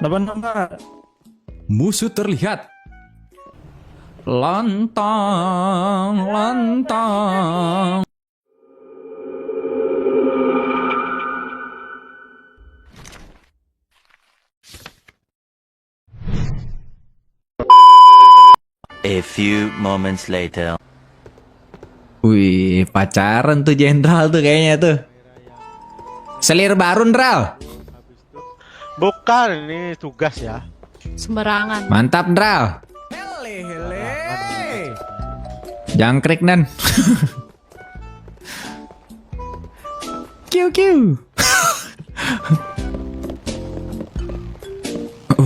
Nama-nama. Musuh terlihat. Lantang, lantang. A few moments later. Wih, pacaran tuh jenderal tuh kayaknya tuh. Selir baru, Ndral. Bukan, ini tugas ya. Sembarangan. Mantap, Ndral. Jangkrik, Dan. Kiu kiu.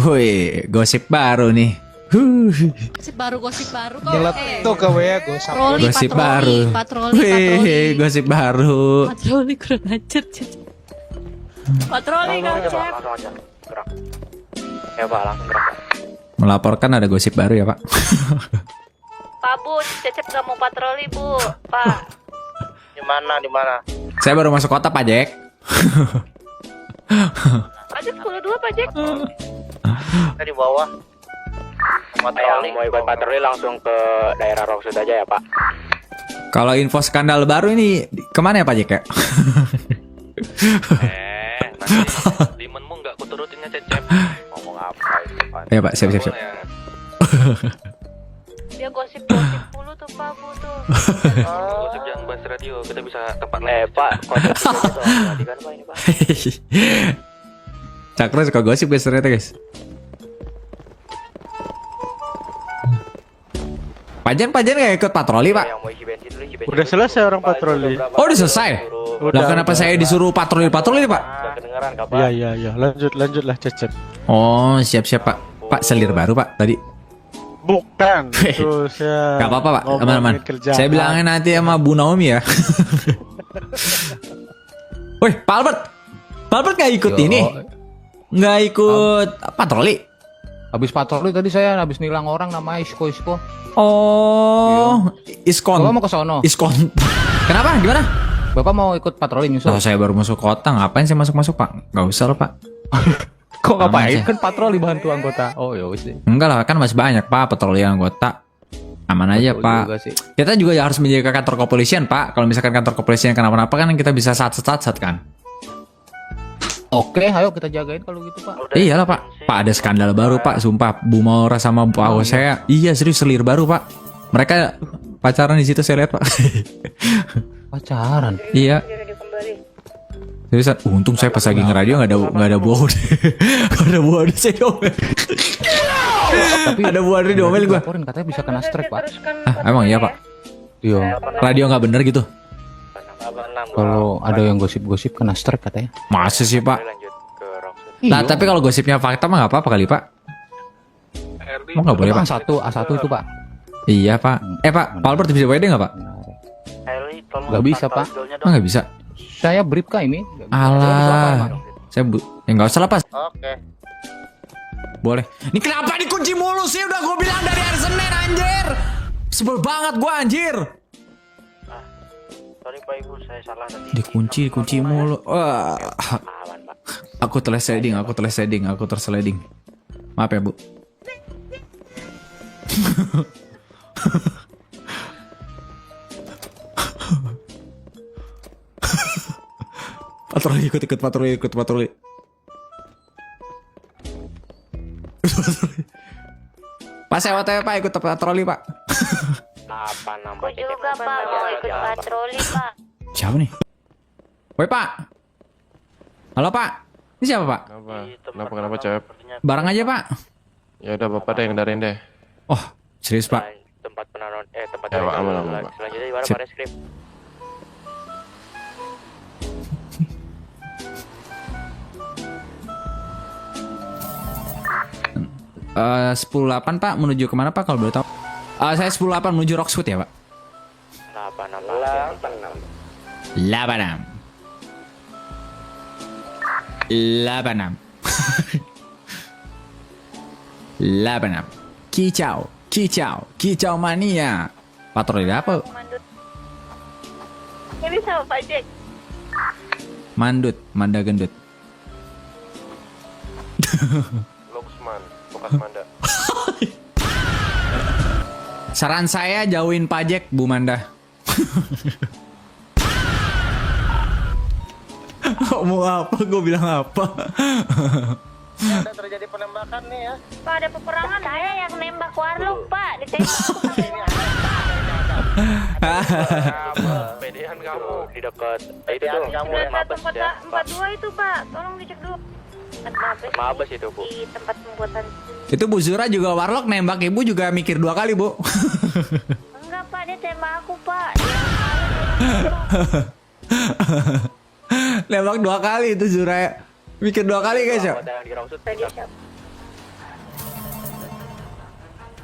Wih, gosip baru nih. Gosip baru kok. Nyeletuk ke WA gue sama. Gosip baru. Wih, gosip baru. Patroli kurang ajar. Patroli kau, Cep. Ya Pak, langsung gerak. Melaporkan ada gosip baru ya, Pak. Pak Bu, Cecep gak mau patroli Bu, Pak. Di mana? Saya baru masuk kota, Pak Jack. Pak Jack 10-2 Pak Jack. Kita di bawah. Patroli. Mau ikut patroli langsung ke daerah Roksud aja ya Pak. Kalau info skandal baru ini kemana ya, Pak Jack ya? Nanti limenmu nggak kuturutinnya Cecep. Ngomong apa itu Pak? Ya, Pak, siap. Dia gosip-gosip mulu tuh Pak Bu tuh. Gosip jangan bahas radio, kita bisa tempat lain. Pak, konsep itu tadi kan Pak ini Pak. Cakro suka gosip guys ternyata guys. Pajan nggak ikut patroli, Pak? Yang mau isi bensin dulu, isi bensin. Udah selesai orang patroli. Oh, udah selesai? Lah kenapa saya disuruh patroli Pak? Udah kedengeran kabar? Iya. Lanjutlah Cecep. Oh, siap Pak. Pak, selir baru Pak tadi. Bukan. Itu saya. Gak apa-apa Pak, ngomongin aman-aman. kerjaan. Saya bilangin nanti sama Bu Naomi ya. Woi, Pak Albert. Pak Albert nggak ikut ini? Nggak ikut patroli? Habis patroli tadi saya habis nilang orang namanya Isko. Oh, Iskon. Bapak mau ke sono. Iskon. Kenapa? Gimana? Bapak mau ikut patroli nyusul? Oh, saya baru masuk kota, ngapain saya masuk Pak? Nggak usah loh Pak. Kok ngapain? Aman, Kan patroli bantu anggota. Oh ya wis deh. Enggak lah, kan masih banyak Pak patroli anggota. Aman aja Betul Pak. juga sih. Kita juga harus menjaga kantor kepolisian Pak. Kalau misalkan kantor kepolisian kenapa-napa kan kita bisa sat kan. Oke, ayo kita jagain kalau gitu Pak. Iyalah Pak. Pak ada skandal baru Pak, sumpah. Bu Maura sama Bu Agus saya. Iya serius selir baru Pak. Mereka pacaran di situ saya lihat Pak. Pacaran. Iya. Seriusan, untung saya pas lagi ngeradio nggak ada buah udah. Nggak ada buah udah saya domel. Tapi Ada buah udah domel gua. laporin katanya bisa kena strike Pak. Emang iya Pak. Iya. Radio nggak bener gitu. Kalau ada yang gosip-gosip kena strike katanya. Masa sih Pak? Lanjut ke Roksud. Nah tapi kalau gosipnya fakta mah nggak apa-apa kali Pak. Mau nggak boleh Pak? A1 itu Pak. Iya Pak. Pak Albert bisa WD nggak Pak? Heli, tolong Nggak bisa, pantau Pak. idolnya Oh dong. nggak bisa. Saya brief kah ini? Alah. Saya nggak usah lah Pak. Oke. Boleh. Ini kenapa dikunci mulu sih? Udah gue bilang dari hari Senin anjir. Sebel banget gue anjir. Sorry Pak Ibu, saya salah tadi. Dikunci mulu. Wah. Aman Pak. Aku tersliding. Maaf ya Bu. Patroli ikut patroli. Pak saya OTW Pak ikut patroli Pak. Apa nama Aku juga Pak mau ikut patroli Pak. Siapa nih? Woi Pak. Halo Pak. Ini siapa Pak? Kenapa Cep? Barang aja Pak. Ya udah Bapak deh yang darin deh. Oh serius Pak. tempat penaruhan tempat Ya, Pak, aman, Pak. selanjutnya di mana Sip. Pak Reskrim? Eh 10.8 Pak menuju kemana Pak kalau boleh tahu? Saya 10.8 menuju Roxwood ya Pak. 86. 86. Kicau mania. Patroli apa? Ini sama Pak Jack. Manda gendut. aman. Bekas Manda. Saran saya jauhin pajak, Bu Manda. Mau apa? Gue bilang apa? Ada terjadi penembakan nih ya. Pak, ada peperangan. Saya yang nembak Warlock, Pak. Ditembak. Pedean kamu. Di dekat itu tuh. Kamu yang mabes ya. 42 itu, Pak. Tolong dicek dulu. Mabes itu, Bu. Di tempat pembuatan. Itu Bu Zura juga warlock nembak ibu juga mikir 2 kali, Bu. Enggak, Pak. Dia tembak aku, Pak. Nembak 2 kali itu Zura. Mikir 2 kali guys ya. Ada yang di Rausut.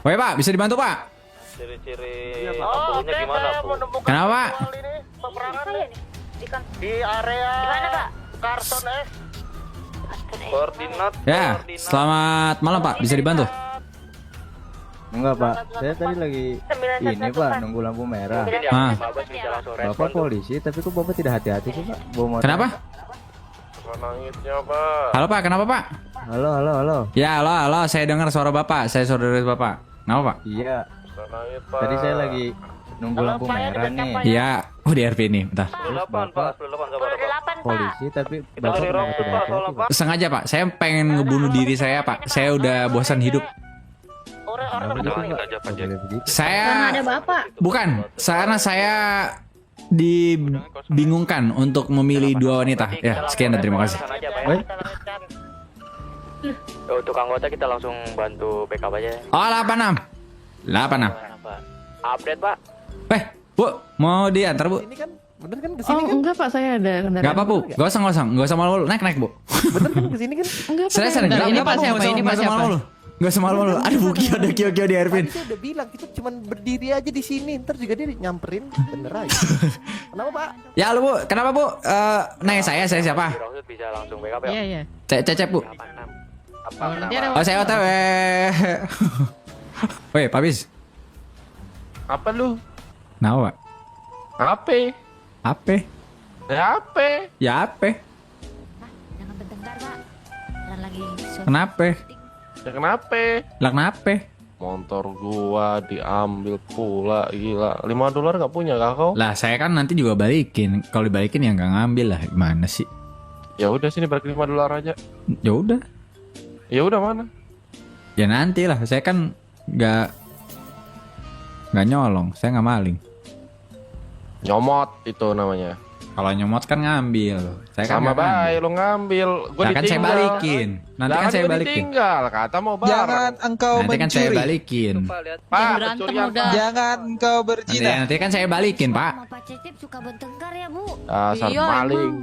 Woi Pak, bisa dibantu Pak? Ciri-ciri Oh, pelakunya gimana, Bu? Kenapa? Peperangan Saya nih. nih. Di kan. Di area Di mana, Pak? Karton S. Koordinat. Ya, selamat malam Pak, bisa dibantu? Enggak Pak, saya tadi lagi ini Pak, nunggu lampu merah. Ah. Mabes bisa langsung respon. Bapak polisi, tapi kok Bapak tidak hati-hati sih Pak? Bawa motor. Kenapa? Nangisnya, Pak. Halo Pak, kenapa Pak? Halo. Ya, halo, saya dengar suara Bapak, saya saudara Bapak. Kenapa Pak? Iya, Nangis, Pak. tadi saya lagi nunggu lampu merah nih. Iya, di RP ini, bentar. 18, Pak. 18 sabar, Pak. 8, Pak. Polisi, tapi Kita Bapak dari kenapa Rausut, tidak Pak. hati-hati Soalnya, Pak? Pak. Sengaja Pak, saya pengen ngebunuh diri saya Pak. Saya udah bosan hidup. Kenapa Jangan Pak? kita aja, Pak. Nggak boleh begitu. Saya Karena ada Bapak. bukan, karena saya dibingungkan untuk memilih 2 wanita. Ya, sekian dan terima kasih. Aja, Pak. Woi. Kita lanjutkan. Untuk anggota kita langsung bantu backup aja. Oh, 86. 86. Update, Pak. Bu, mau diantar Bu? Ini kan bener kan Oh enggak Pak, saya ada kendaraan. Gak apa Bu, gak usah malu-malu. Naik Bu. bener kan kesini kan Enggak Pak. Seriusan, Bentar, nggak ini apa-apa, Pak siapa? nggak usah- Ini Pak nggak usah siapa? malu-malu. Gak usah malu-malu. Ada Buki, ada Kio-Kio di Ervin. saya udah bilang kita cuma berdiri aja di sini ntar juga dia nyamperin bener aja kenapa Pak Ya lu Bu, kenapa Bu? Nanya saya siapa? Di Rausut bisa langsung backup ya. Iya, iya. Cecep Bu. Oh, nanti ada Oh saya OTW. Woi Pak Bis. Apa lu? Nah Pak. Apa? Apa? Apa? Ya apa? Jangan bertengkar, Pak. Dan lagi Kenapa? Ya kenapa? Lah kenapa? Motor gua diambil pula, gila. $5 gak punya kah kau? Lah saya kan nanti juga balikin. Kalau dibalikin ya nggak ngambil lah. Gimana sih? Ya udah sini balik $5 aja. Ya udah. Ya udah mana? Ya nanti lah. Saya kan nggak nyolong. Saya nggak maling. Nyomot itu namanya. Kalau nyomot kan ngambil. Saya kan Sama nggak ngambil. baik lo ngambil. Gua Nah, kan saya ditinggal. balikin. Nanti Lah kan saya gua balikin. ditinggal. Kata mau bareng. jangan engkau Nanti kan saya mencuri balikin. Pak, Jangan berantem pencurian, udah. Pak. jangan engkau Nanti, berzina nanti kan saya balikin Pak. Sama Pak Cecep suka bertengkar ya, Bu. Dasar Iya, maling.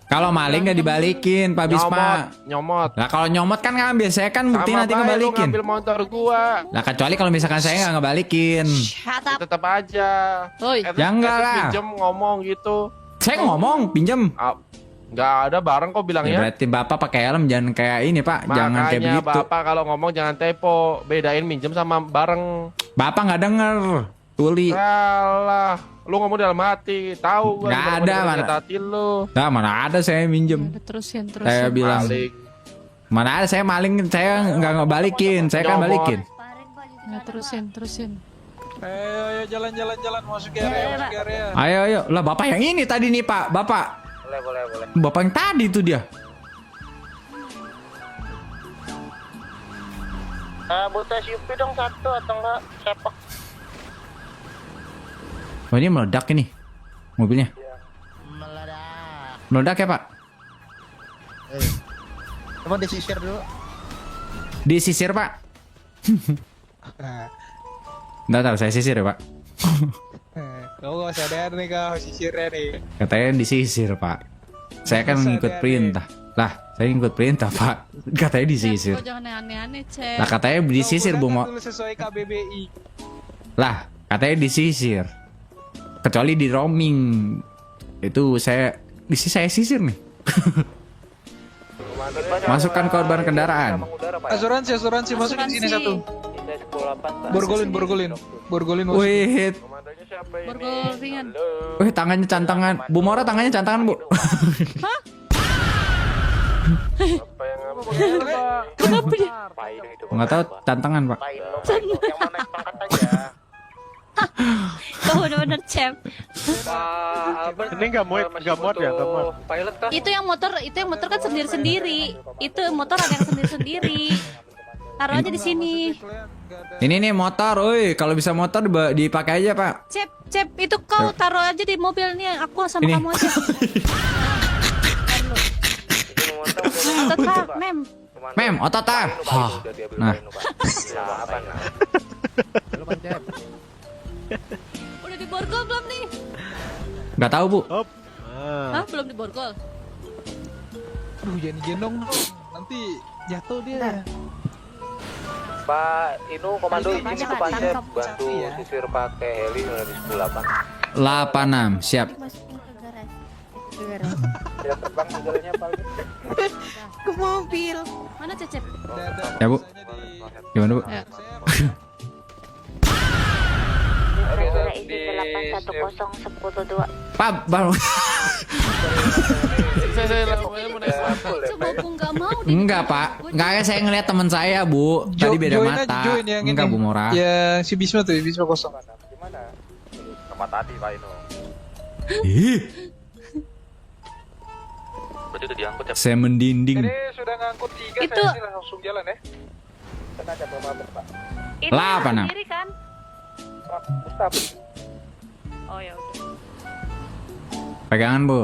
Kalau maling nggak dibalikin Pak Bisma. Nyomot. Lah kalau nyomot kan ngambil. Saya kan bukti Sama nanti baik lo ngebalikin. ngambil motor gua. Lah kecuali kalau misalkan saya nggak ngebalikin. Shut up. Tetap aja. Oi. Ya enggak lah. Pinjem ngomong gitu. Saya ngomong pinjam. Nggak ada bareng kok Ya bilangnya. berarti Bapak pakai helm jangan kayak ini Pak. Jangan kayak Makanya begitu. Bapak kalau ngomong jangan tepo. Bedain minjem sama bareng. Bapak nggak denger. Tuli. Salah. Lu ngomong dalam hati. Tahu gua. Nggak gimana ada, model mana. hati lu. Nah mana ada saya minjem. Udah, terusin. Saya bilang. Maling. Mana ada saya maling. Saya nggak ngebalikin. Saya kan Nyomot. balikin. Nggak, terusin. ayo jalan masuk area Ayo. Lah Bapak yang ini tadi nih Pak. Bapak. Boleh. Bapak yang tadi tuh dia. Butuh SUV dong satu atau enggak sepak. Oh ini meledak ini. Mobilnya. Meledak ya Pak? coba disisir dulu Disisir Pak. Ntar saya sisir ya Pak. kau gak sadar nih kau sisirnya nih Katanya disisir Pak. Saya kan ngikut perintah. Lah saya ngikut perintah Pak. Katanya disisir. Kok jangan aneh-aneh, Cep. Lah katanya disisir Bu. dulu sesuai KBBI Lah katanya disisir. Kecuali di roaming. Itu saya sisir nih. Masukkan korban kendaraan. asuransi masukin sini satu borgolin Wih, Borgol ringan. wih tangannya cantangan. Bu Mora tangannya cantangan Bu. Apa yang Kenapa ya? Nggak tahu tantangan pak. Yang mau naik pangkat aja. Kau bener-bener cep. Ini nggak muat ya, nggak muat. Pilot kah? Itu yang motor kan sendiri-sendiri. Itu motor ada yang sendiri-sendiri. Taruh aja di sini. Ini nih motor, oi. Kalau bisa motor dipakai aja pak. Cep, itu kau taruh aja di mobil nih. Aku sama Ini. kamu aja. Tetap, mem. Mem, otot ah. Nah, Udah diborgol belum nih? nggak tahu bu. Hah, belum diborgol. Aduh, jangan digendong. Nanti jatuh dia. Pak Inu komando izin Tangkap, itu Pancep tangkap. bantu sisir pakai heli di 108. 86 siap. Masukin ke garasi. Ke garasi. Tidak terbang mobilnya Pak. Ke mobil. Mana Cecep? Ya bu. Gimana bu? Ya. Bandara izin 81010 Pak, baru. Coba aku nggak mau. Enggak pak. Enggak, saya ngeliat teman saya bu. Tadi beda Join mata. aja, join yang Enggak ini. bu Mora. Yang si Bisma tuh, Bisma kosong. Gimana? Tempat tadi Pak Inu. Ih, Berarti udah diangkut ya. saya mendinding. Sudah ngangkut 3 Itu. langsung jalan ya. Tenaga pemabur Pak. Ini Lah, apa, Nam? sendiri kan? Pak Ustaz. Oh ya udah. Pegangan bu.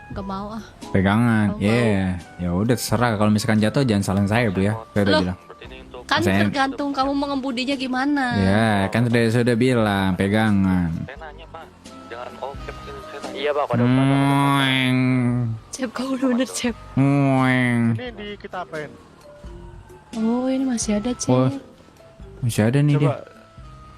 Nggak mau ah. Pegangan. Mau. Iya. Ya udah terserah. Kalau misalkan jatuh jangan salahin saya bu ya. Saya udah Loh. bilang. Berarti ini untuk Kan Saya- tergantung kamu mengemudinya gimana. Ya kan sudah bilang pegangan. saya nanya Pak. Jangan oke saya tanya. Iya Pak, kode Ngoeng. Cep, kau bener-bener cep. Ngoeng. Ini di kita apain? Oh, ini masih ada cep. Oh, masih ada nih dia.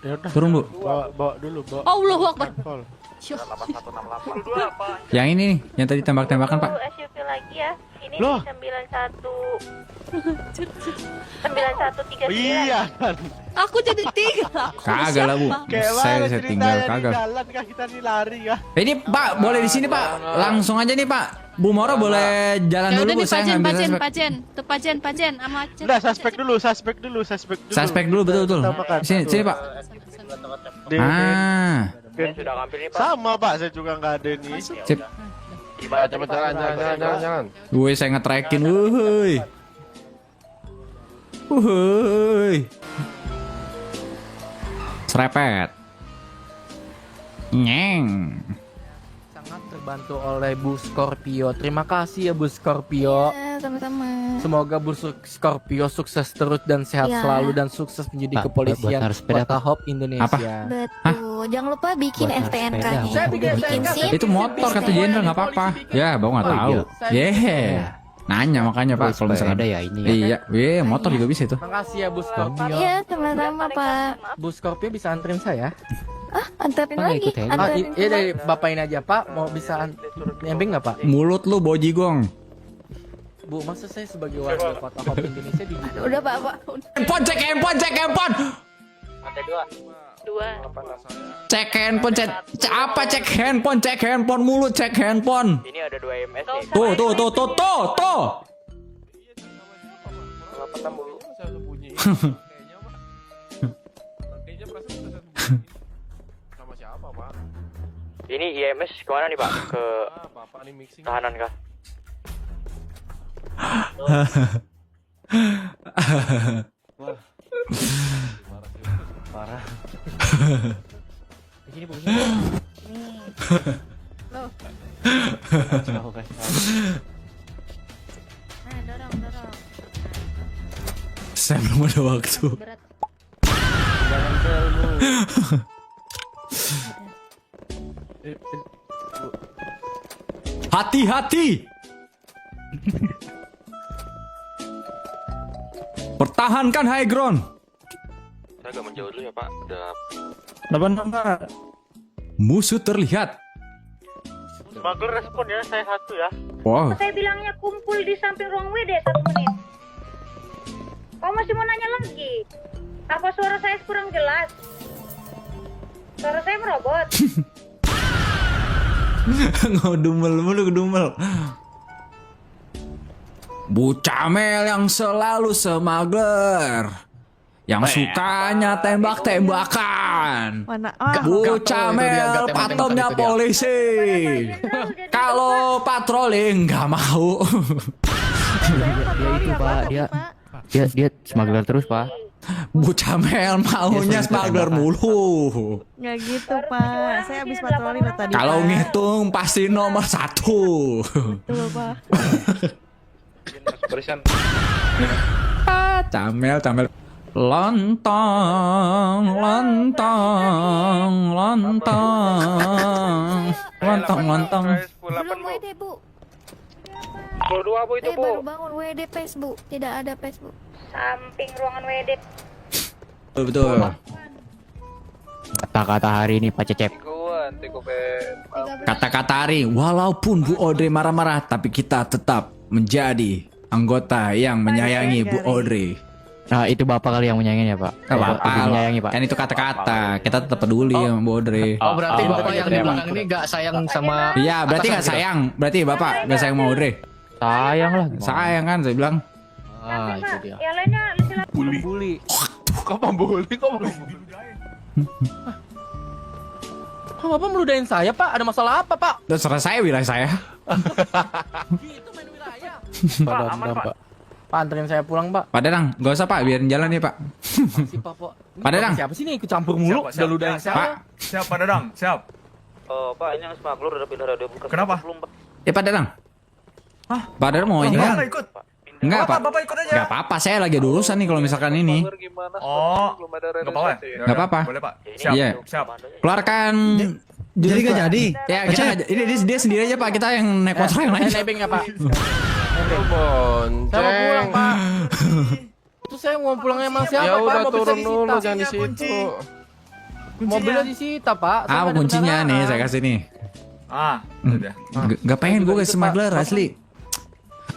Ya udah. Turun bu. Bawa dulu, bawa. Allahu Akbar. Call. Syuh. 8168. Yang ini nih, yang tadi tembak-tembakan pak. SUV lagi ya. Ini Loh. di 9139. Iya kan. Aku jadi tiga. Aku Kagak lah bu. Kayak Saya mana tinggal ceritanya di kagak. jalan kah kita nih lari kah? Ini pak boleh di sini pak. Langsung aja nih pak. Bu Moro boleh jalan Ya dulu udah bu. nih Saya pajen, ngambil pajen, suspek. pajen. Tuh pajen sama Cep. Udah, suspek dulu. Suspek dulu. Suspek dulu betul. Kita makan. Sini pak. Ah, Sudah ngambil nih Pak. sama pak, saya juga nggak ada nih. sip. Coba jalan. Gue saya nge-trackin. Wuhui. Serepet. Nyeng. Sangat terbantu oleh Bu Scorpio. Terima kasih ya Bu Scorpio. Sama-sama. Semoga Bu Scorpio sukses terus dan sehat Ya. selalu dan sukses menjadi kepolisian kota Hop Indonesia. Betul. Jangan lupa bikin Buat STNK-nya. sepeda. Bikin SIM. Itu motor kata jenderal nggak apa-apa. Ya, bau nggak Oh, tahu. Yeah. Nanya makanya pak kalau misalkan ada ya ini. Iya, motor juga bisa itu. Terima kasih ya Bu Scorpio. Iya, sama-sama Pak. Bu Scorpio bisa anterin saya? Anterin Pak, lagi. ikut ya? Anterin. Iya dari Bapak ini aja Pak. Mau bisa nembeng nggak Pak? Mulut lu bau jigong. Bu, masa saya sebagai warga kota Hop Indonesia di Udah Pak. Handphone, cek handphone. Lantai 2. 2. Cek handphone, cek handphone mulu, cek handphone. Ini ada 2 MS nih. Tuh. Sama siapa pak? Ini IMS kemana nih Pak? Ke Bapak nih mixing. tahanan kah? Parah. Di sini Bu. Nah, dorong. Saya belum ada waktu. Berat. Hati-hati. Pertahankan high ground. Saya agak menjauh dulu ya Pak. Udah Musuh terlihat. Bagel respon ya, saya satu ya. Wow. Saya bilangnya kumpul di samping ruang WD 1 menit. Kau masih mau nanya lagi? Apa suara saya kurang jelas? Suara saya merobot. Ngedumel mulu. Bu Camel yang selalu smuggler, yang sukanya tembak-tembakan. Mana? Bu Camel patomnya polisi. Kalau patroli nggak mau. Dia itu pak, dia smuggler terus pak. Bu Camel maunya smuggler mulu. Nggak gitu Pak, saya habis patroli loh tadi. Kalau Pak. ngitung pasti nomor 1. Betul Pak. Camel. Lontong. Belum WD bu. 22 bu itu bu. Baru bangun WD pes bu. Tidak ada pes bu. Samping ruangan WD. Betul. Kata-kata hari ini Pak Cecep. Kata-kata Ari, walaupun Bu Audrey marah-marah, tapi kita tetap menjadi anggota yang menyayangi Bu Audrey. Nah, itu Bapak kali yang menyayangi ya Pak. Gak apa-apa, Lebih menyayangi Pak. kan itu kata-kata. Kita tetap peduli sama Bu Audrey. Oh, berarti Bapak yang di belakang ini gak sayang sama Iya, berarti nggak sayang. Berarti Bapak nggak sayang sama Audrey. sayang lah. Sayang kan, saya bilang. Ah, itu dia. Yang lainnya silakan. Bully. Kok membuli? Kok Bapak meludahin saya Pak? Ada masalah apa Pak? Terserah saya, wilayah saya. Itu main wilayah. Pak, aman Pak. Pak, anterin saya pulang Pak. Pak Dadang, nggak usah Pak, biarin jalan ya Pak. Si Pak. Pak Dadang. Siapa sih nih ikut campur mulu? Udah ludahin saya. Pak, Siap Pak Dadang, siap. Oh Pak, ini yang smuggler udah pindah radio buka. Kenapa? Belum Pak. Pak Dadang. Pak Dadang mau ini Enggak kan? ikut. Enggak Pak. Bapak ikut aja. Nggak apa-apa, saya lagi ada urusan nih kalau misalkan ini. Oh, enggak apa-apa. Ya? Nggak apa-apa. Boleh Pak. Siap, Iya. siap. Keluarkan. Jadi nggak jadi. Ya, kita ini dia sendiri aja Pak, kita yang naik motor yang lain. Nebeng ya Pak. Bonceng. Saya mau pulang Pak. Terus saya mau pulangnya sama siapa Ya Pak? udah Mobil turun saya dulu, disita. jangan di situ. Mobilnya disita Pak. Saya Ah, nggak ada kuncinya nih kendaraan. saya kasih nih. Ah, udah. Gak pengen gue ke smuggler asli.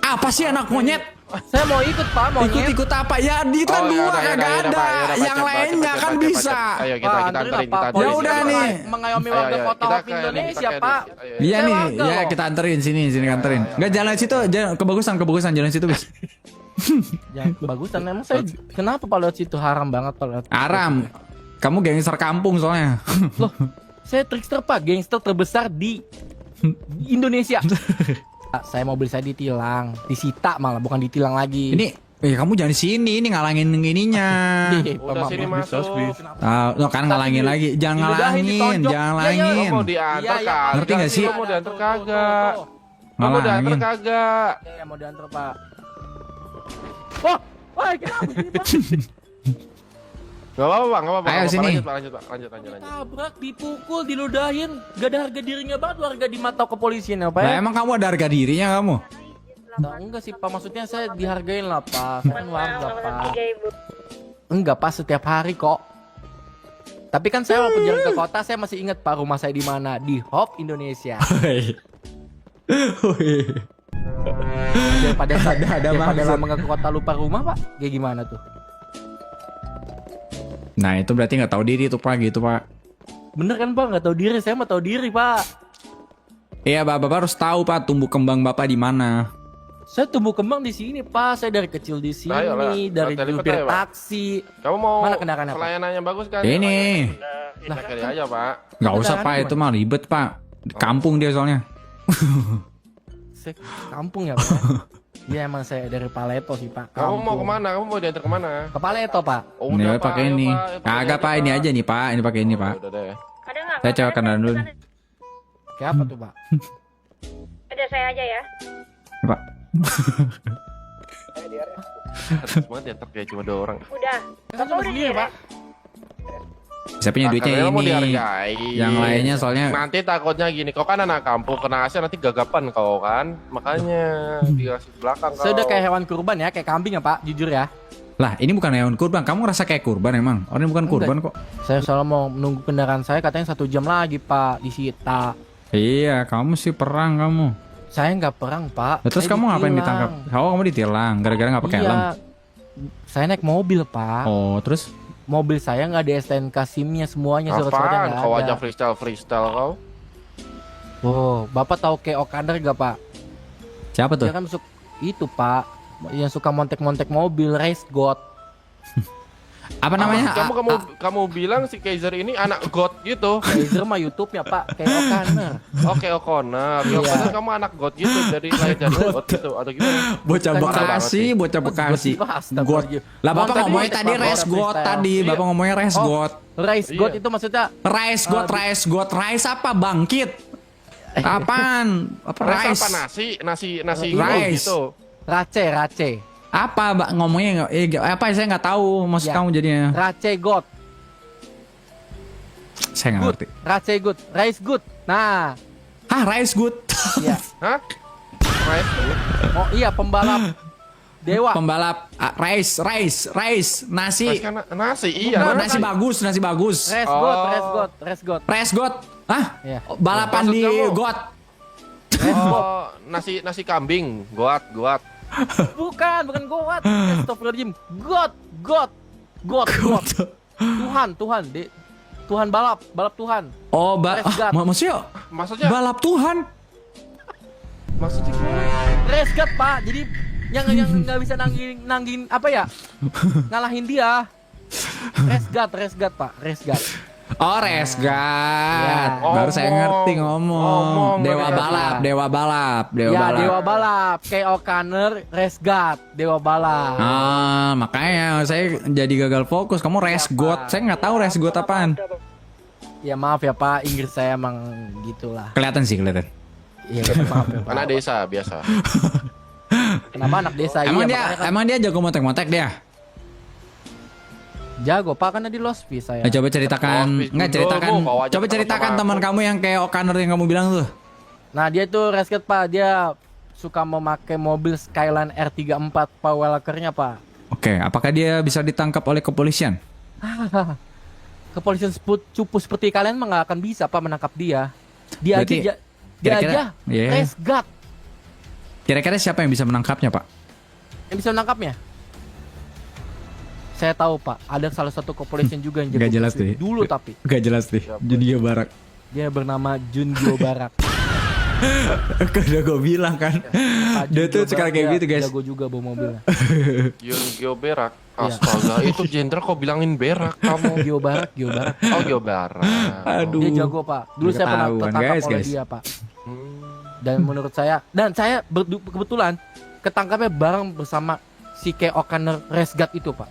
Apa sih anak monyet? Saya mau ikut Pak, mau Ikut-ikut apa? Ya di itu kan Oh, dua yaudah, kagak yaudah, ada. Pak, yaudah, Pak, Yang cepet, lainnya cepet, kan cepet, bisa. cepet. Ayo kita anterin, kita Ya udah nih. Mengayomi Ayo, warga ayo, kota kita Hop ke- Indonesia kita ke- Pak. ayo, Iya Saya nih, warga ya loh. kita anterin sini anterin. Enggak jalan situ, jalan kebagusan jalan situ, Bis. Ya, bagusan emang saya kenapa Pak lewat situ haram banget Pak lewat. Aram. Kamu gangster kampung soalnya. Loh, saya trickster Pak, gangster terbesar di Indonesia. Saya mobil saya ditilang, disita malah bukan ditilang lagi. Ini kamu jangan di sini, ini ngalangin ininya. Udah sini masuk. No, kan ngalangin lagi. Jangan ngalangin, jangan Lo ngalangin. mau diantar Iya, iya, kagak? Ngerti nggak sih? Lo mau diantar kagak? Lo mau diantar Ngalangin. kagak? Ya mau diantar Pak. Wah, kenapa sih Pak? Gak apa-apa, Pak, gak apa-apa. Ayo, Gak apa-apa. sini. Lanjut. Tabrak, dipukul, diludahin, gak ada harga dirinya banget warga di mata kepolisian ya Pak. Lah Ya? emang kamu ada harga dirinya kamu? Nah, enggak sih Pak, maksudnya saya dihargain lah Pak. Saya kan warga Pak. 3 ibu. Enggak Pak, setiap hari kok. Tapi kan saya walaupun jalan ke kota, saya masih ingat Pak rumah saya di mana, di Hop Indonesia. Daripada daripada lama nggak ke kota lupa rumah Pak, kayak gimana tuh? Nah itu berarti nggak tahu diri tuh Pak, gitu Pak. Bener kan Pak, nggak tahu diri, saya mah tahu diri Pak. Iya Bapak harus tahu Pak tumbuh kembang Bapak di mana. Saya tumbuh kembang di sini Pak, saya dari kecil di sini, Ayolah, dari hotel lipat supir aja, Pak. taksi. Kamu mau Mana kendaraannya, Pak? pelayanannya bagus kan? Ini Kita kali aja, Pak. nggak usah Kendaraan Pak, itu mah ribet Pak. Di kampung dia soalnya. Saya kampung ya Pak. Iya emang saya dari Paleto sih Pak. Kamu mau Kampung. kemana? Kamu mau diantar kemana? Ke Paleto Pak. Oh, Ini udah, Pak, pakai ayo, ini. Pak. Kagak Pak, ini aja nih Pak. Ini pakai ini Pak. Udah deh. Ada nggak? Saya coba kendaraan dulu. Kayak apa tuh Pak? Ada saya aja ya. Ini, Pak. Harus banget diantar kayak cuma 2 orang. Udah. Kan cuma sendiri Pak. Saya punya duitnya Makanya mau ini. dihargai. Yang lainnya soalnya Nanti takutnya gini, kau kan anak kampung kena AC nanti gagapan kau kan. Makanya dikasih belakang kau. Saya udah kayak hewan kurban ya, kayak kambing ya Pak, jujur ya. lah ini bukan hewan kurban. Kamu ngerasa kayak kurban emang? Orang ini bukan kurban kok. Saya selalu mau menunggu kendaraan saya, katanya 1 jam lagi Pak, disita. Iya, kamu sih perang kamu. Saya nggak perang Pak. Lah, terus Saya kamu ngapain ditilang. ditangkap? Kamu ditilang gara-gara nggak pakai helm. Iya. Saya naik mobil Pak. Oh, terus Mobil saya nggak ada STNK SIM-nya semuanya, surat-suratnya Apaan? nggak Kau ada. aja freestyle kau. Oh, Bapak tahu Keo Kader gak Pak? siapa tuh? Dia kan masuk itu Pak, yang suka montek-montek mobil, race god. Apa namanya? Kamu bilang si Kaiser ini anak God gitu. Kaiser mah YouTube-nya Pak, kayak O'Connor. Oke, O'Connor. Ya, Iya. kamu anak God gitu, dari lahir dari God gitu atau gimana? Bocah Bekasi, bocah Bekasi. God. Lah Bapak ngomongnya tadi race god tadi. Bapak ngomongnya race god. Race god Iya. itu maksudnya Rice god. Rice apa? Bangkit. Apaan? Apa Rice rice? apa nasi Rice. gitu. race. Apa Mbak ngomongnya? Apa saya nggak tahu maksud Ya. kamu jadinya. Race god. Saya nggak Good. ngerti. Race good. Race good. Nah, Ah, rice good. iya. Hah? Rice? Oh iya, pembalap dewa. Pembalap rice, nasi. Rice kan nasi, iya. Oh, nasi bagus. Race god. Rice god. Hah? Iya. Balapan Maksud di kamu? got. Oh, nasi kambing, goat. Bukan goat. Astagfirullahaladzim. God. Tuhan balap Tuhan. Oh, Race god. maksudnya Maksudnya balap Tuhan. gimana? Race god, Pak. Jadi yang nggak bisa nanggin apa ya? Ngalahin dia. Race god, Pak. Race god. Oh, race god. Ya. Baru saya ngerti ngomong. Dewa balap. Ya, dewa balap. Kayak O'Connor, race god, dewa balap. Ah, makanya saya jadi gagal fokus. Kamu race god. Saya nggak tahu race god apaan. Ya maaf ya Pak, Inggris saya emang gitulah. Kelihatan. Iya, maaf ya Pak. Anak desa biasa. Kenapa anak desa? Emang Iya, makanya kan emang dia jago montek-montek dia. jago Pak, karena di Lost Fee saya. Coba ceritakan, coba ceritakan teman kamu yang kayak O'Connor yang kamu bilang tuh. Nah, dia tuh race god, Pak. Dia suka memakai mobil Skyline R34 Power Walker-nya, Pak. Oke, apakah dia bisa ditangkap oleh kepolisian? Kepolisian cupu seperti kalian mah nggak akan bisa Pak menangkap dia. Dia Berarti aja kira-kira, iya. race god. Kira-kira siapa yang bisa menangkapnya, Pak? Yang bisa menangkapnya? Saya tahu Pak, ada salah satu kepolisian juga yang jago Gak jelas mobil. deh. Dulu tapi Gak jelas deh. Junio Barak. dia bernama Junio Barak. Udah gue bilang kan. Dia tuh sekarang kayak gitu, guys. Jago juga bawa mobilnya. Gio Berak. Astaga, itu jenderal kok bilangin berak kamu. Gio Barak. Oh, Gio Berak. Aduh. Dia jago Pak. Dulu saya pernah Ketahuan, ketangkap oleh guys. dia Pak. Dan menurut saya, kebetulan ketangkapnya bareng bersama si Kay O'Connor race god itu Pak.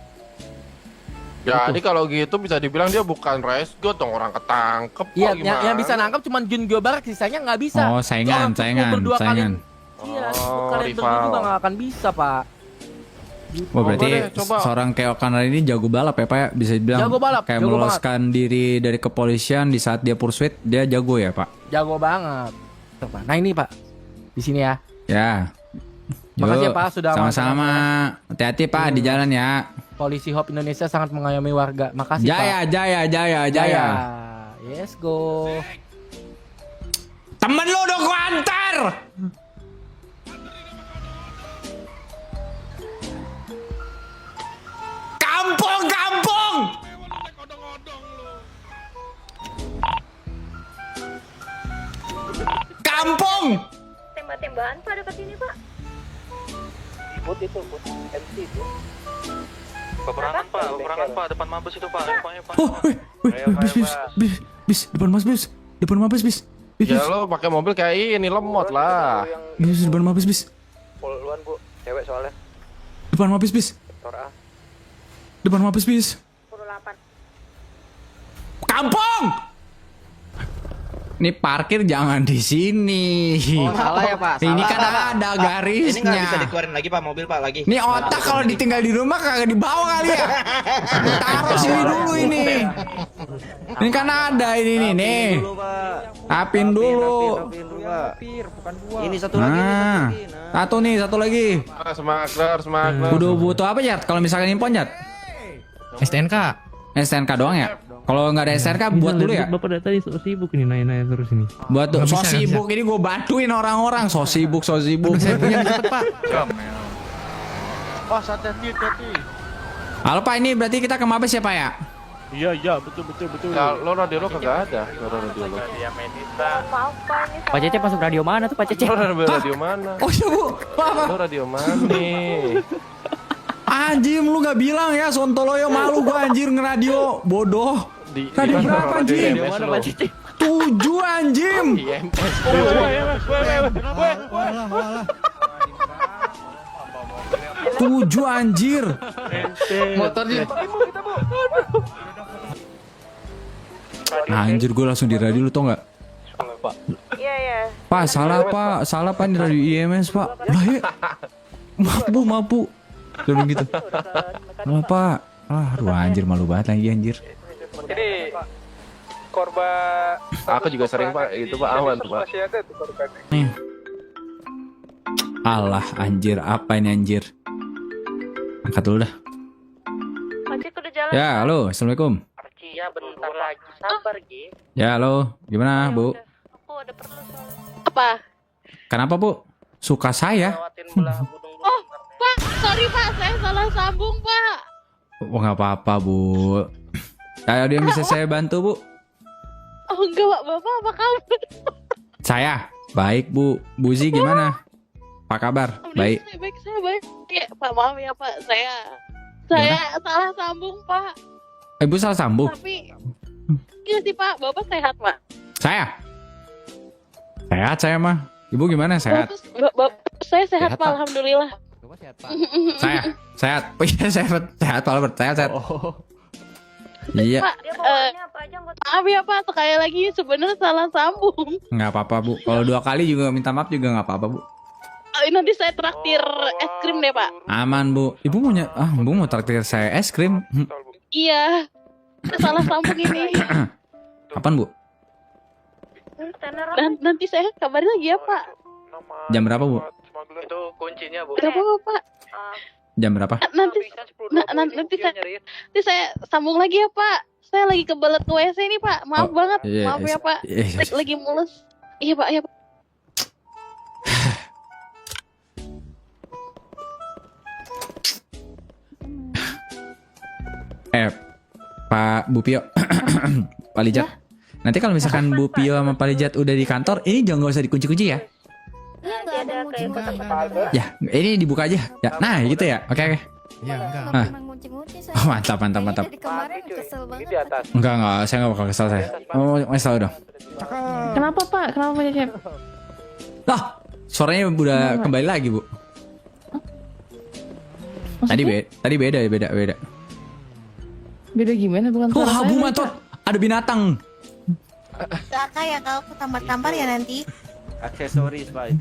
Jadi kalau gitu bisa dibilang dia bukan race god dong, orang ketangkep. Iya, kok gimana? yang bisa nangkap cuma Jun Gio Barak, sisanya nggak bisa. Oh, saingan. Iya, kalian Oh, berdua rival. juga nggak akan bisa Pak. Oh, berarti Coba deh, coba. seorang kayak O'Connor ini jago balap ya, Pak ya? Bisa dibilang Jago balap, kayak jago meloloskan diri dari kepolisian di saat dia pursuit, dia jago ya, Pak? Jago banget. Tuh, Pak. Nah ini Pak, di sini ya. Ya. Makasih ya, Yuk, Pak, sudah sama-sama. Hati-hati Pak di jalan ya. Polisi Hop Indonesia sangat mengayomi warga. Makasih Jaya, Pak. jaya. Yes go. Temen lu udah gua antar. Kampung. Kampung. Tembak-tembakan Pak dekat sini Pak. Peperangan Pak, depan Mabes itu Pak. Oh, bis, depan Mabes, bis. Ya lo pakai mobil kayak ini lemot lah. Bis, depan Mabes, bis. Poluan Bu, cewek soalnya. Depan Mabes, bis. Sektor A. Depan Mabes, bis. 8. Kampung. Ini parkir jangan di sini. Oh, salah ya Pak. Ini Salah, kan Pak. ada garisnya. Ini nggak bisa dikeluarin lagi Pak, mobil Pak lagi. Ini otak kalau ditinggal di rumah kagak dibawa kali ya. Taruh sini dulu ini. Ini kan ada ini nih. Rapin dulu. Ini satu lagi. Nah, satu lagi. Semangat. Udah butuh apa ya? Kalau misalkan impon ya? STNK. STNK doang ya? Kalau nggak ada STNK buat dulu ya? Bapak dari tadi so sibuk ini nanya terus ini. Buat tuh. So sibuk ini gue bantuin orang-orang. So sibuk. Saya punya cepet Pak. Oh, hati-hati. Halo Pak, ini berarti kita ke Mabes ya Pak ya? Iya, betul. Ya, lo radio lo kagak ada, suara radio lo. Pak Cecep masuk radio mana tuh Pak Cecep? Lo radio mana? Oh iya bu, maaf. Lo radio mana nih? Anjir lu gak bilang ya, Sontoloyo malu gua anjir ngeradio, bodoh. Tadi mana berapa radio anjing? IMS lo? 7 anjing. IMS. Tujuh anjir. Motor di Anjir gue langsung di radio lu tau gak? Iya. Pak salah pak di radio IMS pak. Lah ya, maaf bu. Jangan gitu. Lah pak. Aduh anjir malu banget lagi anjir. Ini korban. Aku juga sering pak, itu pak aman tuh pak. Nih. Alah anjir, apa ini anjir? Angkat dulu dah. Ojek udah jalan. Ya halo, assalamualaikum. Ya bentar lagi, sabar Gi. Ya halo, gimana bu? Aku ada perlu soalnya. Apa? Kenapa bu? Suka saya? Lewatin belah gunung. Oh, Pak, sorry Pak, saya salah sambung Pak. Oh nggak apa-apa bu. Ada yang bisa saya bantu bu? Oh enggak Pak, Bapak apa kabar? Saya baik bu. Buzi gimana? Apa kabar? Baik. Saya baik. Ya, Pak maaf ya Pak, saya salah sambung Pak. Ibu salah sambung. Tapi iya sih Pak, Bapak sehat Pak. Sehat saya mah. Ibu gimana? Sehat? Saya sehat Pak, alhamdulillah. Saya sehat. Oh iya sehat Pak. Saya sehat. Iya. Pak, maaf ya Pak, sekali lagi sebenarnya salah sambung. Nggak apa-apa bu. Kalau 2 kali juga minta maaf juga nggak apa-apa bu. Nanti saya traktir es krim deh Pak. Aman bu. Ibu mau traktir saya es krim? Iya, salah sambung ini. Kapan bu? Nanti saya kabarin lagi ya Pak. Jam berapa bu? Itu kuncinya bu. Gak apa-apa Pak. Jam berapa? Nanti saya sambung lagi ya Pak. Saya lagi kebelet ke WC nih Pak. Maaf banget. Iya, Maaf ya Pak. iya. Lagi mulus. Iya Pak, ya Pak. Pak Bu Pio, Pak Lijat. Nanti kalau misalkan Bu Pio sama Pak Lijat udah di kantor, ini jangan nggak usah dikunci-kunci ya. Nanti ada kayak kotak-kotak. Ya, ini dibuka aja. Ya, nah gitu ya. Oke. Ya enggak. Ah. Oh, mantap. Dari kemarin kesel banget. Di atas. Enggak, saya nggak bakal kesal saya. Oh, mas tahu dong. Kenapa Pak? Kenapa Pak Cecep? Lah, suaranya udah kembali lagi Bu. Tadi beda. Beda gimana? Bukan suara Wah, saya, Bu Pak. Matot, ada binatang. Kakak ya kau tampar-tampar ya nanti. Aksesoris Pak.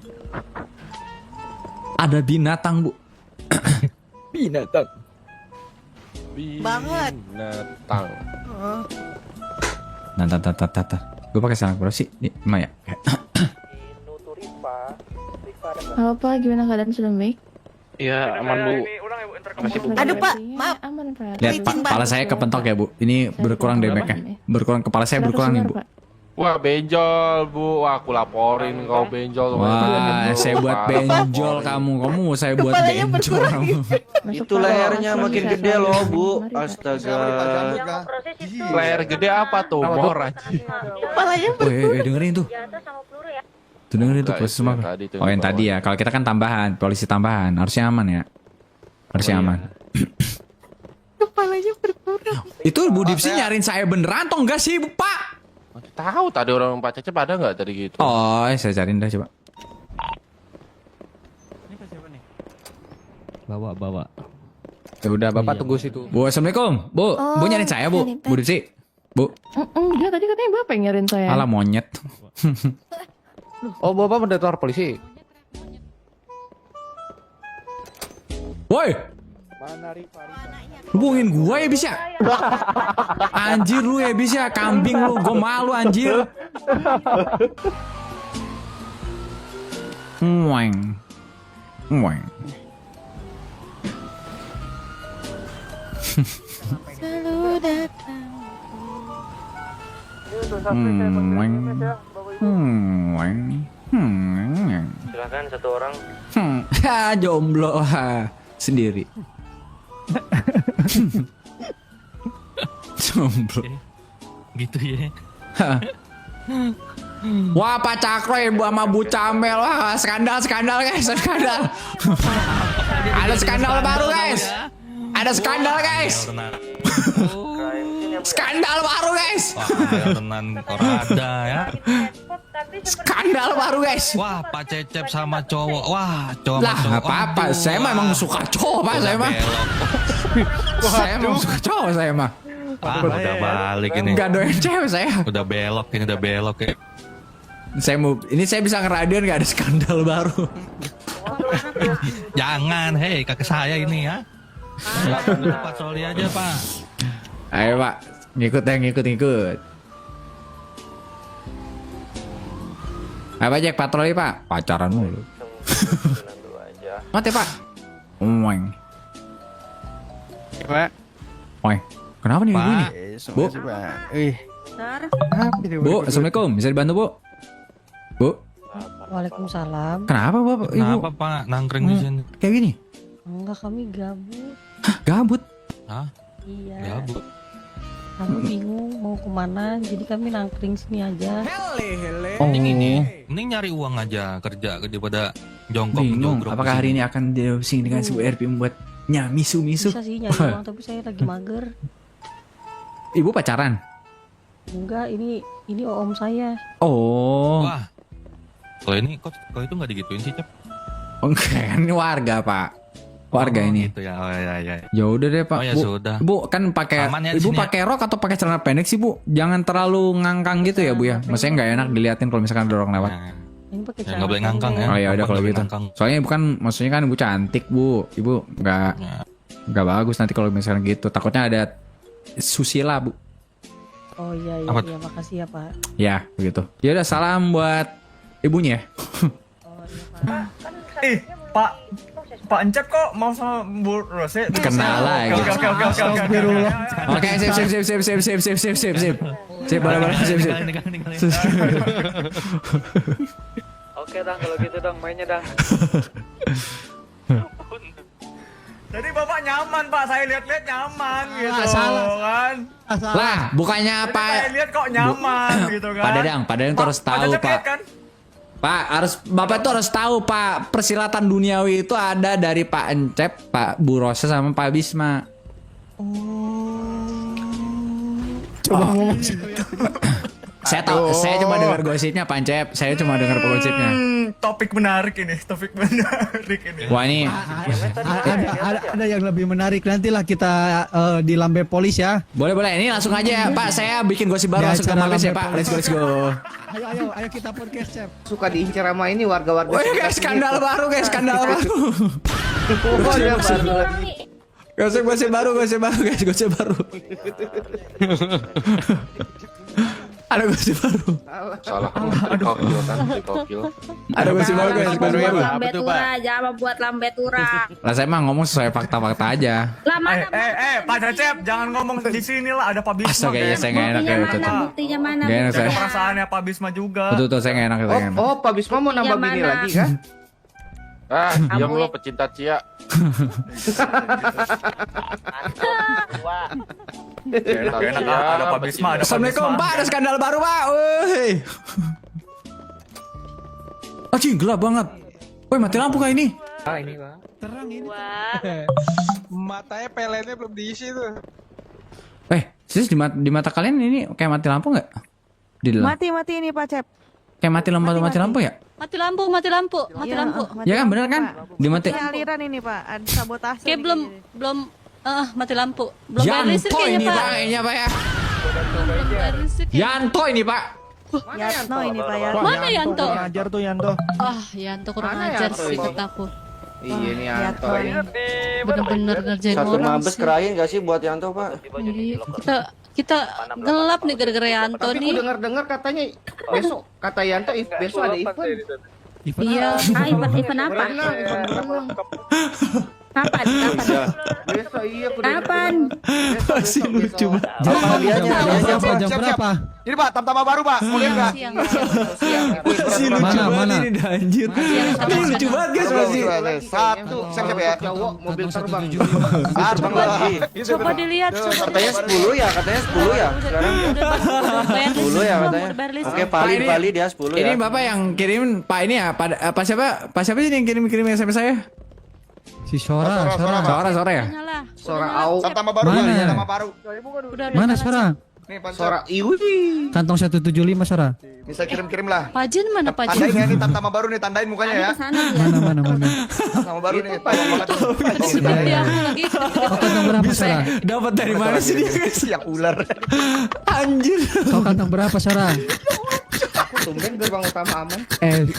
Ada binatang Bu. Binatang. Banget. Binatang. Nah, gue pakai sarang berapa sih? Ini Maya. Apa? Gimana keadaan sudah baik? Iya aman bu. Aduh Pak, maaf. Aman Pak. Lihat Pak, kepala saya kepentok ya Bu. Ini berkurang damage-nya. Kepala saya berkurang nih Bu. Wah benjol bu, wah aku laporin kau benjol. Wah, saya buat benjol kamu mau saya buat benjol kamu. Itu lehernya makin gede loh bu. Astaga. Proses itu. Leher gede apa tuh? Mor aja. Kepalanya Dengerin tuh. Jatuh sama peluru ya. Tuh dengerin tuh Enggak, proses itu semua. yang tadi tuh, Oh yang yang tadi ya. Kalau kita kan tambahan, polisi tambahan, harusnya aman ya. Harusnya aman. Kepalanya berkurang. Itu Bu Dipsi nyariin saya beneran atau enggak sih Pak? Tahu tadi orang Pak Cecep ada nggak tadi gitu? Oh, saya cariin dah coba. Bawa. Ya udah Bapak tunggu situ. Bu, assalamualaikum. Bu, Bu nyariin saya Bu. Bu Dipsi. Bu, Enggak, tadi katanya Bapak yang nyariin saya. alah monyet. Oh, Bapak mendatar polisi. Woi. Hubungin gua ya bisa. Anjir lu ya bisa, kambing lu, gua malu anjir. Mueng. Silakan satu orang. Jomblo sendiri. Jomblo. Gitu ya. Wah, Pak Cakro ibu sama Bu Camel. Wah, skandal guys, skandal. Ada skandal baru guys. Ada skandal guys. Skandal baru guys. Wah, tenan Korada ya. Skandal baru guys. Wah, Pak Cecep sama cowok. Wah, cowok Lah, sama cowok. apa-apa. Saya memang suka cowok, Pak. Saya mah. Saya memang suka cowok, saya mah. Pak, udah balik ini. Enggak doyan cewek saya. Udah belok ini, udah belok ya. Ini saya bisa ngeradian nggak ada skandal baru. Jangan, hei kakek saya ini ya. Patroli aja Pak. Ayo Pak, ngikut. Apa Jack patroli Pak? Pacaran mulu. Mati Pak. Oeng. Pak. Oeng. Kenapa nih ibu ini? Bu. Bu, assalamualaikum. Bisa dibantu Bu? Bu. Waalaikumsalam. Kenapa Bapak? Ibu? Kenapa Pak nangkring di sini? Kayak gini? Enggak, kami gabut. Hah, gabut? Hah? Iya. Gabut. Kami bingung mau kemana, jadi kami nangkring sini aja. Oh, Mending nyari uang aja kerja daripada jongkok bingung. jogrok Apakah di hari sini. ini akan diusing dengan sebuah RP membuatnya misu-misu? Bisa sih nyari uang, tapi saya lagi mager. Ibu pacaran? Enggak, ini om saya. Oh. Wah. Kalau itu nggak digituin sih, Cep. Enggak, ini warga Pak. Warga ini. Gitu ya. Oh ya. Ya udah deh Pak. Oh ya Bu, sudah. Bu kan pakai Aman ya di Ibu sini ya? pakai rok atau pakai celana pendek sih Bu? Jangan terlalu ngangkang gitu ya Bu ya. Maksudnya nggak enak diliatin kalau misalkan ada orang lewat. Nah, Ini pakai ya, nggak boleh ngangkang ya. Oh ya udah kalau Nggak boleh gitu. ngangkang. Soalnya bukan maksudnya kan Ibu cantik Bu. Ibu nggak bagus nanti kalau misalkan gitu. Takutnya ada susila Bu. Oh iya, Apa? makasih ya Pak. Ya begitu. Ya udah salam buat ibunya. Pak Encep kok mau sama Bu Rose? Kenal lagi. Oke. Oke, sip. Sip, boleh, sip. Oke dong, kalau gitu dong mainnya dong. Jadi Bapak nyaman Pak, saya lihat-lihat nyaman gitu kan. Lah, bukannya Jadi apa? saya lihat kok nyaman gitu kan. Pak Dadang tuh harus tahu Cecep Pak. lihat kan? Bapak tuh harus tahu Pak, persilatan duniawi itu ada dari Pak Encep, Pak Bu Rose sama Pak Bisma. Coba ngomong. Saya cuma dengar gosipnya Pak Encep, saya cuma dengar gosipnya. Topik menarik ini. Wah ini Ada yang lebih menarik, nantilah kita di Lambe Polis ya. boleh, ini langsung aja ya Pak, saya bikin gosip baru langsung ke Mabes ya Pak, let's go. Ayo kita podcast, Chef. Suka diincar sama ini warga-warga. Woi guys, skandal baru. Gosip baru guys. Ada gosip baru. Salah. Dikokil. Ada gosip baru guys. Lambe tura, jangan buat lambe tura. Lah saya mah ngomong sesuai fakta-fakta aja. Lah mana? Pak Cecep, jangan ngomong di sini lah, ada Pak Bisma. Astaga ya saya nggak enak ya itu. Buktinya mana? Gak enak saya. Perasaannya Pak Bisma juga. Betul saya nggak enak. Oh, Pak Bisma mau nambah bini mana? lagi kan? Diam lu pecinta Cia. Enak ada Pak Bisma, ada Pak Assalamualaikum Bisma. Pak, ada skandal baru Pak. Woi. Anjing gelap banget. Woi mati lampu kah ini? Ini Pak. Terang ini. Matanya pelennya belum diisi tuh. Sis di mata kalian ini kayak mati lampu nggak? Di dalam. Mati ini Pak Cep. Kayak mati lampu ya? Mati lampu. Ya kan bener kan? Di mati. Aliran ini Pak, ada sabotase. Kayak belum mati lampu. Belum bayar listrik Yanto kayaknya ini Pak. Pak, kayaknya Pak ya. Belum bayar listrik. Yanto ini Pak. Yatno ini Pak ya. Mana Yanto? Ajar tuh Yanto. Yanto kurang Mana ajar Yanto sih ini? kataku. Iya nih Yanto. Bener-bener ngerjain Satu orang mabes sih. kerahin gak sih buat Yanto Pak? Iya, kita gelap nih gara-gara Yanto Tapi nih. aku dengar-dengar katanya besok kata Yanto besok ada event. Iya. Event apa? Berenang. Kapan? Kapan? Masih lucu banget. Jam berapa? Ini Pak, tam-tama baru Pak, mau lihat nggak? Siang. Masih lucu Mana, banget mana? ini dah, anjir. Ini lucu banget guys masih. Satu, siap ya. Mobil terbang. Terbang lagi. Coba dilihat, coba Katanya 10 ya, katanya 10 ya. Sekarang 10 ya katanya. Oke, Pali dia 10 ya. Ini Bapak yang kirim Pak ini ya, Pak siapa? Pak siapa sih yang kirim SMS saya? Si Sora. Sora ya? Nyala. Sora au. Tam-tama baru, Mana Pak, ya? tam-tama baru. Udah Mana Sora? Nih, Pak. Sora iwi. Kantong 175 Sora. Bisa kirim-kirim lah. Pajen mana Tandain Pajen? ya, ini tam-tama baru nih, tandain mukanya ya. Mana. Tam-tama baru nih. Tolong banget. Seperti aku lagi. Kau kantong berapa Sora? Dapat dari mana sih dia guys? Yang ular. Anjir. Kau kantong berapa Sora? Tumben gerbang utama aman.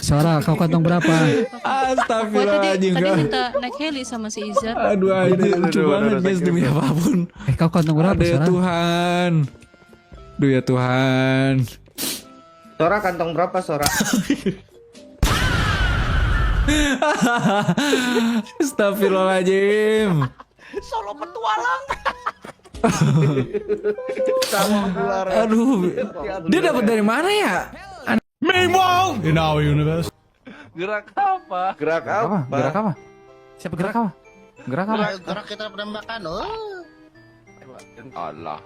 Sora, kau kantong berapa? Gua Astagfirullahaladzim tadi kak. minta naik heli sama si Izar. Aduh anjir lucu banget guys demi apapun. Kau kantong berapa Aduh ya Sora? Tuhan. Duh ya Tuhan. Sora kantong berapa Sora? Astagfirullahaladzim. Solo petualang. Aduh. Dia dapat dari mana ya? Meanwhile, in our universe. Gerak apa? Gerak apa? Siapa gerak apa? Gerak apa? Gerak kita penembakan. Allah.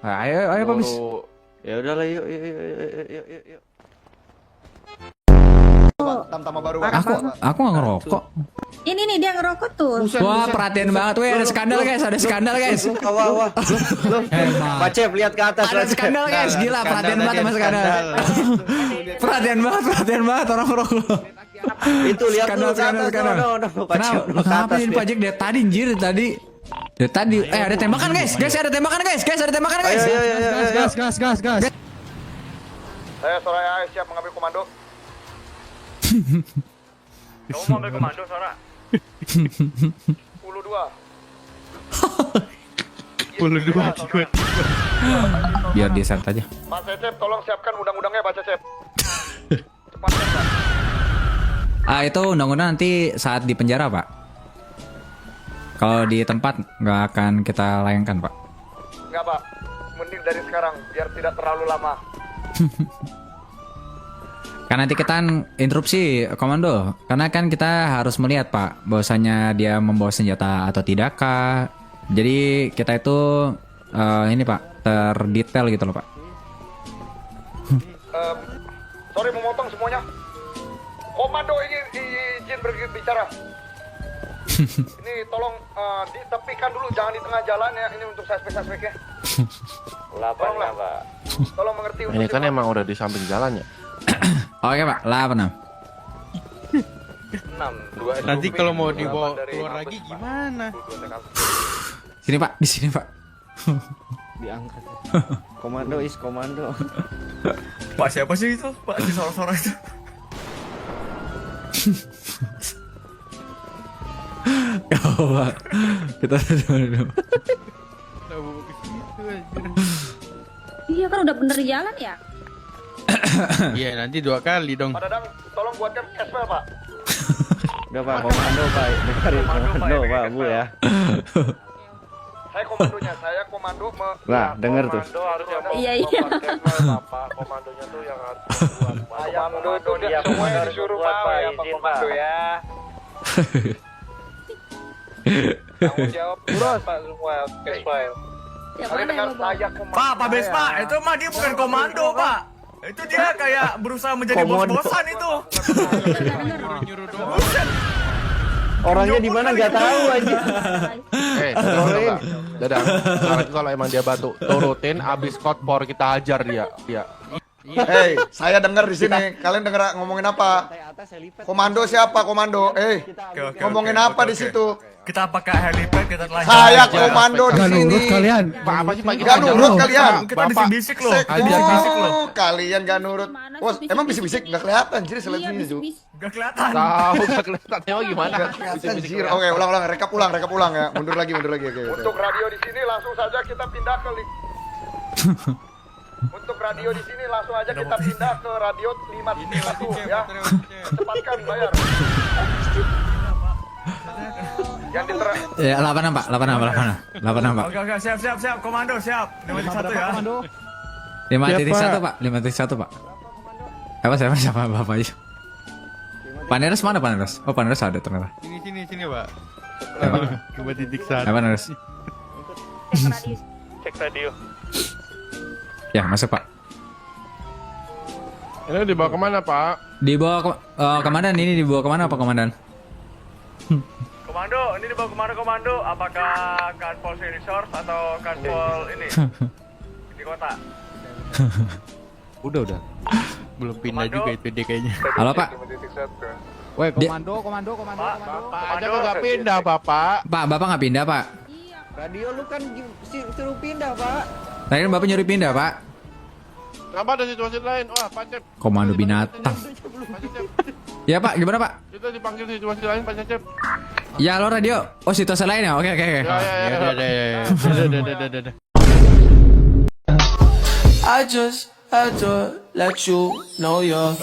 Ayo Pak Bis. Ya udahlah yuk. Tam-tama baru. Aku nggak ngerokok. Ini nih dia ngerokok tuh. Wah perhatian banget. Weh ada skandal guys. Wah. Pak Cep lihat ke atas. Ada skandal guys. Gila perhatian banget sama skandal. Perhatian banget orang ngerokok. Itu lihat Skandal. Kenapa jadi pajak dari tadi anjir tadi? Dari tadi. Ada tembakan guys. Guys ada tembakan guys. Gas. Saya Sora siap mengambil komando. Kamu mau ambil komando, Sora? 10-2. Biar dia set aja. Pak Cecep, tolong siapkan undang-undangnya Pak Cecep. Cepat, Pak. Itu undang-undang nanti saat di penjara Pak. Kalau di tempat nggak akan kita layangkan Pak. Enggak, Pak. Mending dari sekarang, biar tidak terlalu lama. Kan nanti kita interupsi komando. Karena kan kita harus melihat Pak, bahwasanya dia membawa senjata atau tidakkah. Jadi kita itu ini Pak, terdetail gitu loh Pak. Sorry memotong semuanya. Komando izin berbicara. Ini tolong ditepikan dulu, jangan di tengah jalan ya. Ini untuk suspek-suspeknya. Tolonglah, Pak. Tolong mengerti. Ini kan emang udah di samping jalan ya. Oke Pak, 86. 6. Nanti kalau mau dibawa keluar lagi gimana? Sini Pak, di sini Pak. Diangkat. Komando is komando. Pak siapa sih itu? Pak si Sora itu. Pak. Kita dulu. Iya kan udah bener di jalan ya. Iya nanti 2 kali dong. Pak Dadang, tolong buatkan cashfile, Pak. Udah Pak, komando Pak. Dengerin komando Pak, Bu ya. Saya komandonya, saya komando Lah, denger tuh. Komando harus yang Iya. Bapak. Komandonya tuh yang harus buat. Komando itu dia semua yang disuruh Pak ya, Pak komando ya. Tanggung jawab Pak semua cashfile. Yang Kalian mana yang dengar lo bawa? saya komando. Pak Bespa, itu mah dia bukan komando, Pak. Itu dia kayak berusaha menjadi bos-bosan itu. Orangnya di mana nggak tahu aja. Dadang, kalau emang dia batu, turutin abis kotpor kita hajar dia. Hei, saya dengar di sini. Kalian dengar ngomongin apa? Komando siapa? Komando. Ngomongin apa di situ? Kita pakai helipad, kita telah. Saya komando di Gak sini. nurut kalian. Pak, apa sih Pak? Gak nurut kalian. Kita bisik-bisik loh. Kalian gak nurut. Bos, emang bisik-bisik gak kelihatan. Jadi selain Iya, ini Ju. bis. Gak kelihatan. Tahu gak kelihatan. Emang gimana? Gak kelihatan. Jir. Oke, ulang. Rekap ulang ya. Mundur lagi. Oke. Untuk radio di sini langsung saja kita pindah ke Untuk radio di sini langsung aja kita pindah ke radio 531 ya. Cepatkan bayar. Yang diter Ya, 86 Pak, 86 Pak. Oke, siap. Komando, siap. 5-1 ya. 5.1 Pak, 5.1 Pak. Apa siapa Bapak aja. Paneres mana Paneres? Oh, Paneres ada ternyata. Sini, Pak. Apa Paneres? Cek radio. Ya, masuk Pak. Ini dibawa kemana Pak? Dibawa ke komandan, ini dibawa kemana Pak Komandan? Komando, ini dibawa kemana komando? Apakah Kanpol Resource atau Kanpol ini? Di kota. Udah. Belum pindah juga itu dia kayaknya. Halo Pak. Woi, komando. Bapak aja kok nggak pindah, Bapak. Pak, Bapak nggak pindah Pak? Radio lu kan suruh pindah, Pak. Tadi kan Bapak nyuruh pindah Pak. Kenapa ada situasi lain? Wah, Pak Cep. Komando binatang. Pak Cep. Ya Pak, gimana Pak? Kita dipanggil situasi lain Pak Cep. Ya lo radio. Oh, situasi lain ya? Oke. Ya. Udah. I just had to let you know you're